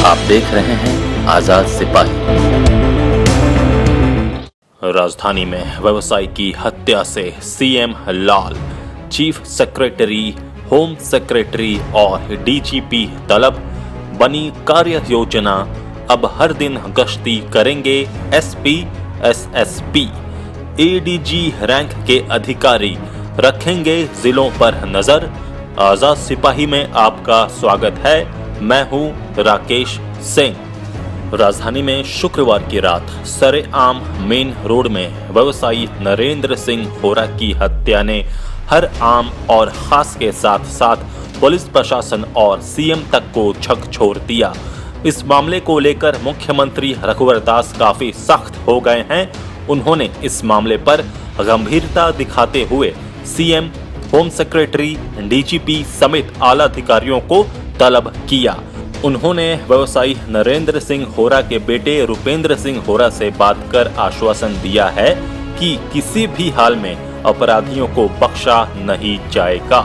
आप देख रहे हैं आजाद सिपाही। राजधानी में व्यवसायी की हत्या से सीएम लाल, चीफ सेक्रेटरी, होम सेक्रेटरी और डीजीपी तलब। बनी कार्य योजना, अब हर दिन गश्ती करेंगे एसपी, एसएसपी। एडीजी रैंक के अधिकारी रखेंगे जिलों पर नजर। आजाद सिपाही में आपका स्वागत है। मैं हूं राकेश सिंह। राजधानी में शुक्रवार की रात सरेआम मेन रोड में व्यवसायी नरेंद्र सिंह होरा की हत्या ने हर आम और खास के साथ साथ पुलिस प्रशासन और सीएम तक को झकझोर दिया। इस मामले को लेकर मुख्यमंत्री रघुवर दास काफी सख्त हो गए हैं। उन्होंने इस मामले पर गंभीरता दिखाते हुए सीएम, होम सेक्रेटरी, डीजीपी समेत आला अधिकारियों को तलब किया। उन्होंने व्यवसायी नरेंद्र सिंह होरा के बेटे रुपेंद्र सिंह होरा से बात कर आश्वासन दिया है कि किसी भी हाल में अपराधियों को बख्शा नहीं जाएगा।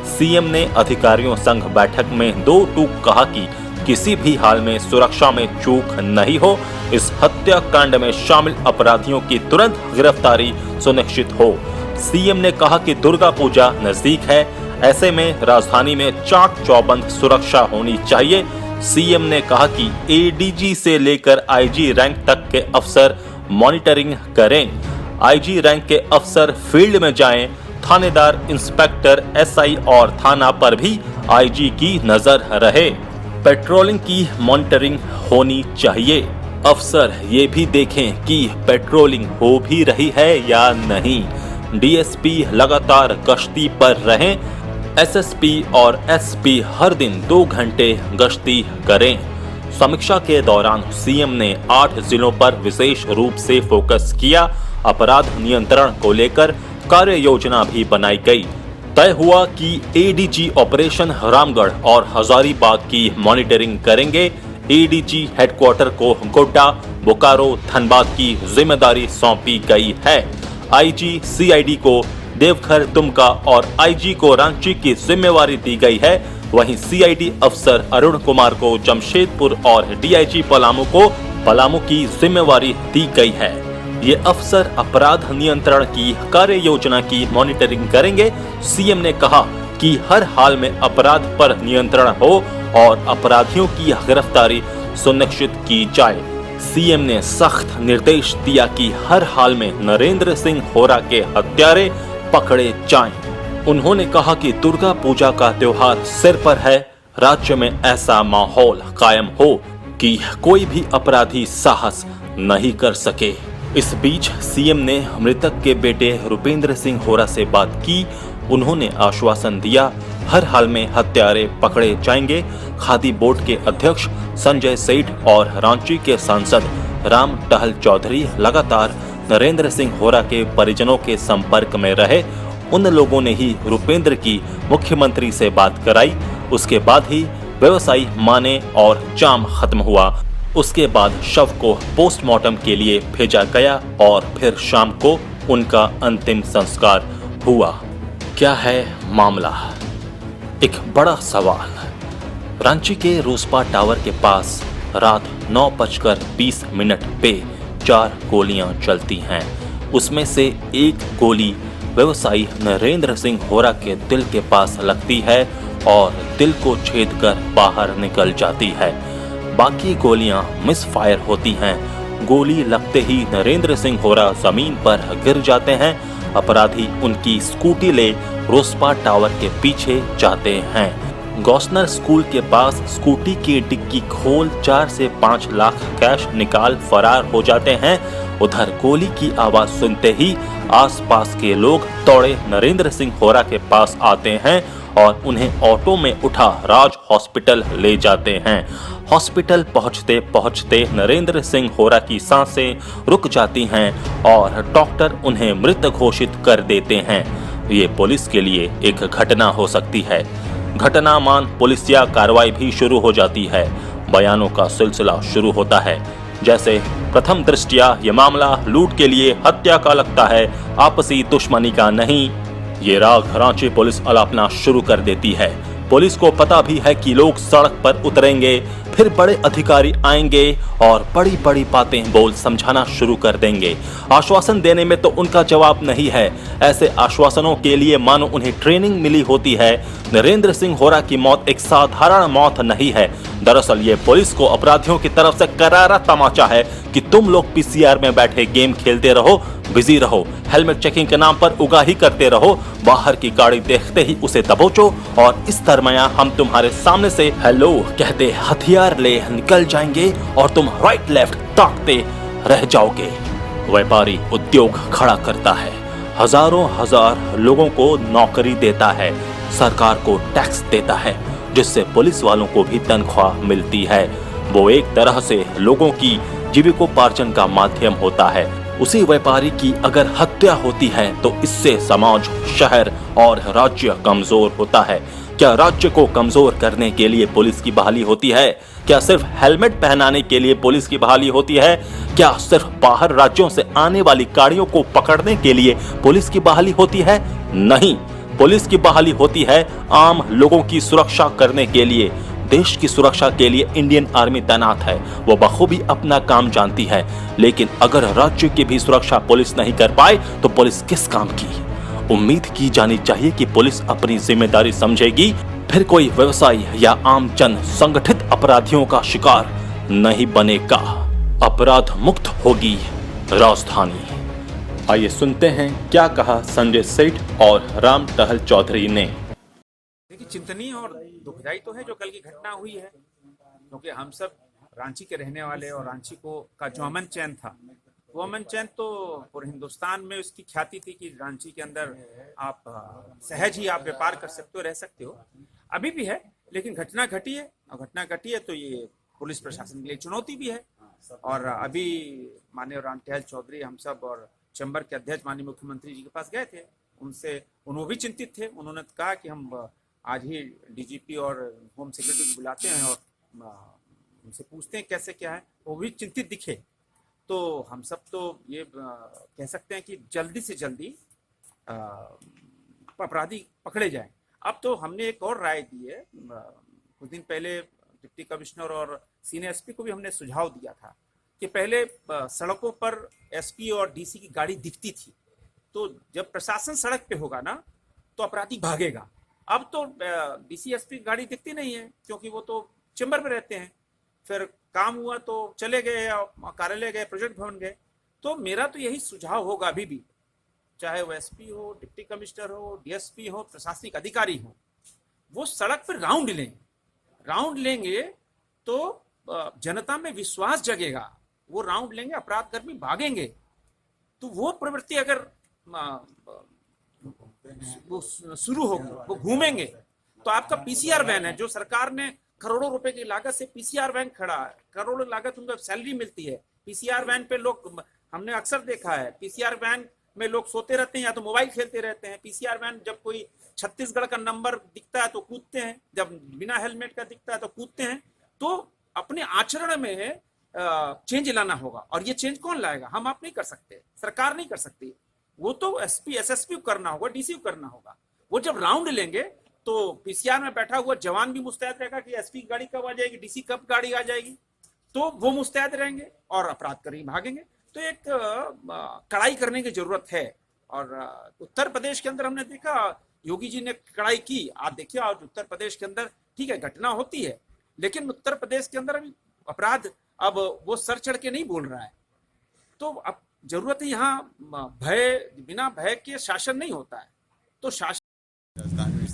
सीएम ने अधिकारियों संग बैठक में दो टूक कहा कि किसी भी हाल में सुरक्षा में चूक नहीं हो। इस हत्याकांड में शामिल अपराधियों की तुरंत गिरफ्तारी सुनिश्चित हो। सीएम ने कहा कि दुर्गा पूजा नजदीक है, ऐसे में राजधानी में चाक चौबंद सुरक्षा होनी चाहिए। सीएम ने कहा कि एडीजी से लेकर आईजी रैंक तक के अफसर मॉनिटरिंग करें। आईजी रैंक के अफसर फील्ड में जाएं। थानेदार, इंस्पेक्टर, एसआई और थाना पर भी आईजी की नजर रहे। पेट्रोलिंग की मॉनिटरिंग होनी चाहिए। अफसर ये भी देखें कि पेट्रोलिंग हो भी रही है या नहीं। डीएसपी लगातार गश्ती पर रहें। एसएसपी और एसपी हर दिन 2 घंटे गश्ती करें। समीक्षा के दौरान सीएम ने 8 जिलों पर विशेष रूप से फोकस किया। अपराध नियंत्रण को लेकर कार्य योजना भी बनाई गई। तय हुआ कि एडीजी ऑपरेशन रामगढ़ और हजारीबाग की मॉनिटरिंग करेंगे। एडीजी हेडक्वार्टर को गोड्डा, बोकारो, धनबाद की जिम्मेदारी सौंपी गई है। आईजी सीआईडी को देवघर, दुमका और आईजी को रांची की जिम्मेवारी दी गई है। वहीं सीआईडी अफसर अरुण कुमार को जमशेदपुर और डीआईजी पलामू को पलामू की जिम्मेवारी दी गई है। ये अफसर अपराध नियंत्रण की कार्य योजना की मॉनिटरिंग करेंगे। सीएम ने कहा कि हर हाल में अपराध पर नियंत्रण हो और अपराधियों की गिरफ्तारी सुनिश्चित की जाए। सीएम ने सख्त निर्देश दिया कि हर हाल में नरेंद्र सिंह होरा के हत्यारे पकड़े जाएं। उन्होंने कहा कि दुर्गा पूजा का त्योहार सिर पर है। राज्य में ऐसा माहौल कायम हो कि कोई भी अपराधी साहस नहीं कर सके। इस बीच सीएम ने मृतक के बेटे रुपेंद्र सिंह होरा से बात की। उन्होंने आश्वासन दिया हर हाल में हत्यारे पकड़े जाएंगे। खादी बोर्ड के अध्यक्ष संजय सेठ और रांची के सांसद राम टहल चौधरी लगातार नरेंद्र सिंह होरा के परिजनों के संपर्क में रहे। उन लोगों ने ही रुपेंद्र की मुख्यमंत्री से बात कराई। उसके बाद ही व्यवसायी माने और जाम खत्म हुआ। उसके बाद शव को पोस्टमार्टम के लिए भेजा गया और फिर शाम को उनका अंतिम संस्कार हुआ। क्या है मामला? एक बड़ा सवाल। रांची के रोसपा टावर के पास रात 9:20 पे 4 गोलियां चलती हैं। उसमें से एक गोली व्यवसायी नरेंद्र सिंह होरा के दिल के पास लगती है और दिल को छेद कर बाहर निकल जाती है। बाकी गोलियां मिस फायर होती हैं। गोली लगते ही नरेंद्र सिंह होरा जमीन पर गिर जाते हैं। अपराधी उनकी स्कूटी ले रोसपा टावर के पीछे जाते हैं। गॉसनर स्कूल के पास स्कूटी की डिक्की खोल 4 से 5 लाख कैश निकाल फरार हो जाते हैं। उधर गोली की आवाज सुनते ही आसपास के लोग दौड़े नरेंद्र सिंह होरा के पास आते हैं और उन्हें ऑटो में उठा राज हॉस्पिटल ले जाते हैं। हॉस्पिटल पहुंचते पहुंचते नरेंद्र सिंह होरा की सांसें रुक जाती हैं और डॉक्टर उन्हें मृत घोषित कर देते हैं। ये पुलिस के लिए एक घटना हो सकती है। घटना मान पुलिसिया कार्रवाई भी शुरू हो जाती है। बयानों का सिलसिला शुरू होता है। जैसे प्रथम दृष्टया ये मामला लूट के लिए हत्या का लगता है, आपसी दुश्मनी का नहीं। ये राग रांची पुलिस अलापना शुरू कर देती है। पुलिस को पता भी है कि लोग सड़क पर उतरेंगे, फिर बड़े अधिकारी आएंगे और बड़ी बड़ी बातें बोल समझाना शुरू कर देंगे। आश्वासन देने में तो उनका जवाब नहीं है। ऐसे आश्वासनों के लिए मानो उन्हें ट्रेनिंग मिली होती है। नरेंद्र सिंह होरा की मौत एक साधारण मौत नहीं है। दरअसल ये पुलिस को अपराधियों की तरफ से करारा तमाचा है कि तुम लोग पीसीआर में बैठे गेम खेलते रहो, बिजी रहो, हेलमेट चेकिंग के नाम पर उगाही करते रहो, बाहर की गाड़ी देखते ही उसे दबोचो और इस दरमियान हम तुम्हारे सामने से हेलो कहते हथियार ले निकल जाएंगे और तुम राइट लेफ्ट ताकते रह जाओगे। व्यापारी उद्योग खड़ा करता है, हजारों हजार लोगों को नौकरी देता है, सरकार को टैक्स देता है, जिससे पुलिस वालों को भी तनख्वाह मिलती है। वो एक तरह से लोगों की जीविकोपार्जन का माध्यम होता है। उसी व्यापारी की अगर हत्या होती है तो इससे समाज, शहर और राज्य कमजोर होता है। क्या राज्य को कमजोर करने के लिए पुलिस की बहाली होती है? क्या सिर्फ हेलमेट पहनाने के लिए पुलिस की बहाली होती है? क्या सिर्फ बाहर राज्यों से आने वाली गाड़ियों को पकड़ने के लिए पुलिस की बहाली होती है? नहीं, पुलिस की बहाली होती है आम लोगों की सुरक्षा करने के लिए। देश की सुरक्षा के लिए इंडियन आर्मी तैनात है, वो बखूबी अपना काम जानती है। लेकिन अगर राज्य की भी सुरक्षा पुलिस नहीं कर पाए तो पुलिस किस काम की? उम्मीद की जानी चाहिए कि पुलिस अपनी जिम्मेदारी समझेगी, फिर कोई व्यवसायी या आम जन संगठित अपराधियों का शिकार नहीं बनेगा। अपराध मुक्त होगी राजधानी। आइए सुनते हैं क्या कहा संजय सेठ और राम टहल चौधरी ने। देखिए, चिंतनीय और दुखदायी तो है जो कल की घटना हुई है, क्योंकि हम सब रांची के रहने वाले और रांची को का जो अमन चैन था, वो अमन चैन तो पूरे हिंदुस्तान में उसकी ख्याति थी कि रांची के अंदर आप सहज ही आप व्यापार कर सकते हो, रह सकते हो। अभी भी है, लेकिन घटना घटी है, और घटना घटी है तो ये पुलिस प्रशासन के लिए चुनौती भी है। और अभी माननीय राम टहल चौधरी हम सब और चैम्बर के अध्यक्ष माननीय मुख्यमंत्री जी के पास गए थे, उनसे वो भी चिंतित थे। उन्होंने कहा कि हम आज ही डीजीपी और होम सेक्रेटरी को बुलाते हैं और उनसे पूछते हैं कैसे क्या है। वो भी चिंतित दिखे, तो हम सब तो ये कह सकते हैं कि जल्दी से जल्दी अपराधी पकड़े जाएं। अब तो हमने एक और राय दी है, कुछ दिन पहले डिप्टी कमिश्नर और सीनियर एसपी को भी हमने सुझाव दिया था कि पहले सड़कों पर एसपी और डीसी की गाड़ी दिखती थी, तो जब प्रशासन सड़क पे होगा ना तो अपराधी भागेगा। अब तो डीसी एसपी की गाड़ी दिखती नहीं है, क्योंकि वो तो चैम्बर में रहते हैं, फिर काम हुआ तो चले गए या कार्यालय गए, प्रोजेक्ट भवन गए। तो मेरा तो यही सुझाव होगा अभी भी, चाहे वो एसपी हो, डिप्टी कमिश्नर हो, डीएसपी हो, प्रशासनिक अधिकारी हो, वो सड़क पर राउंड लेंगे तो जनता में विश्वास जगेगा। वो राउंड लेंगे, अपराध कर्मी भागेंगे। तो वो प्रवृत्ति अगर वो शुरू होगी, वो घूमेंगे, तो आपका पीसीआर वैन है जो सरकार ने करोड़ों रुपए की लागत से पीसीआर वैन खड़ा है, करोड़ों लागत उनको सैलरी मिलती है। पीसीआर वैन पे लोग, हमने अक्सर देखा है, पीसीआर वैन में लोग सोते रहते हैं या तो मोबाइल खेलते रहते हैं। पीसीआर वैन जब कोई छत्तीसगढ़ का नंबर दिखता है तो कूदते हैं, जब बिना हेलमेट का दिखता है तो कूदते हैं। तो अपने आचरण में चेंज लाना होगा, और ये चेंज कौन लाएगा? हम आप नहीं कर सकते, सरकार नहीं कर सकती, वो तो एसपी एसएसपी को करना होगा, डीसी को करना होगा। वो जब राउंड लेंगे तो पीसीआर में बैठा हुआ जवान भी मुस्तैद रहेगा कि एसपी की गाड़ी कब आ जाएगी, डीसी कब गाड़ी आ जाएगी, तो वो मुस्तैद रहेंगे और अपराध कर्मी भागेंगे। तो एक कड़ाई करने की जरूरत है। और उत्तर प्रदेश के अंदर हमने देखा, योगी जी ने कड़ाई की। आप देखिए, आज उत्तर प्रदेश के अंदर ठीक है घटना होती है, लेकिन उत्तर प्रदेश के अंदर अभी अपराध अब वो सर चढ़ के नहीं बोल रहा है। तो अब जरूरत है यहाँ भय, बिना भय के शासन नहीं होता है। तो शासन राजधानी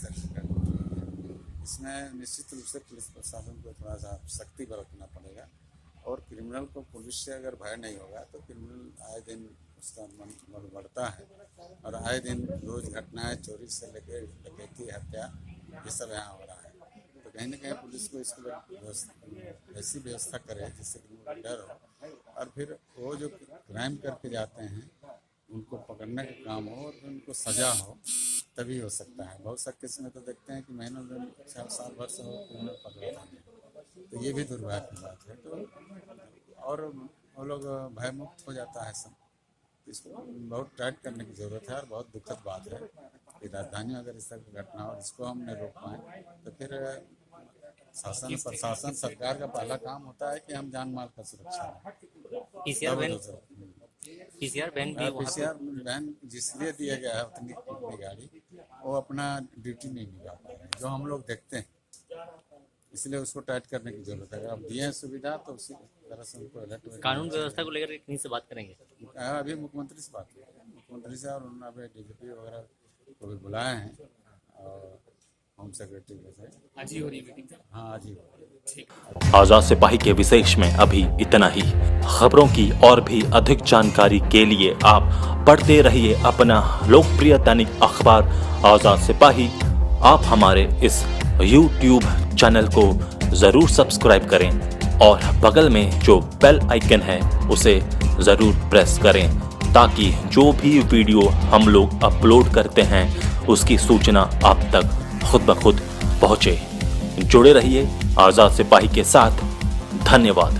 इसमें निश्चित रूप से पुलिस प्रशासन को थोड़ा सा सख्ती बरतना पड़ेगा, और क्रिमिनल को पुलिस से अगर भय नहीं होगा तो क्रिमिनल आए दिन उसका मन बढ़ता है, और आए दिन रोज घटनाएं चोरी से लेकर डकैती, हत्या, ये सब यहाँ हो रहा है। तो कहीं ना कहीं पुलिस को इसको ऐसी व्यवस्था करे जिससे कि डर हो, और फिर वो जो क्राइम करके जाते हैं उनको पकड़ने का काम हो और उनको सजा हो, तभी हो सकता है। बहुत सा केस में तो देखते हैं कि महीनों दिन, साल भर से क्रिमिनल पकड़ते हैं, तो ये भी दुर्भाग्य की बात है। तो और वो लोग भय मुक्त हो जाता है सब। इसको बहुत टाइट करने की ज़रूरत है, और बहुत दुखद बात है कि राजधानी में अगर इस तरह की घटना हो जिसको हमने रोक पाए, तो फिर शासन प्रशासन सरकार का पहला काम होता है कि हम जान माल का सुरक्षा पीसीआर वैन भी वहाँ पीसीआर वैन जिसलिए दिया गया है उतनी गाड़ी, वो अपना ड्यूटी नहीं निभा पा रहे हैं, जो हम लोग देखते हैं, इसलिए उसको टाइट करने की जरूरत है। अगर आप दिए हैं सुविधा तो उसी तरह से उनको अलर्ट कानून व्यवस्था को लेकर किन्हीं से बात करेंगे? अभी मुख्यमंत्री से बात हुई, मुख्यमंत्री से, और उन्होंने अभी डीजीपी वगैरह को भी बुलाए हैं और होम सेक्रेटरी से आज ही हो रही मीटिंग? हाँ, आज ही हो रही है। आजाद सिपाही के विशेष में अभी इतना ही। खबरों की और भी अधिक जानकारी के लिए आप पढ़ते रहिए अपना लोकप्रिय दैनिक अखबार आजाद सिपाही। आप हमारे इस YouTube चैनल को जरूर सब्सक्राइब करें और बगल में जो बेल आइकन है उसे जरूर प्रेस करें, ताकि जो भी वीडियो हम लोग अपलोड करते हैं उसकी सूचना आप तक खुद ब खुद पहुंचे। जुड़े रहिए आजाद सिपाही के साथ। धन्यवाद।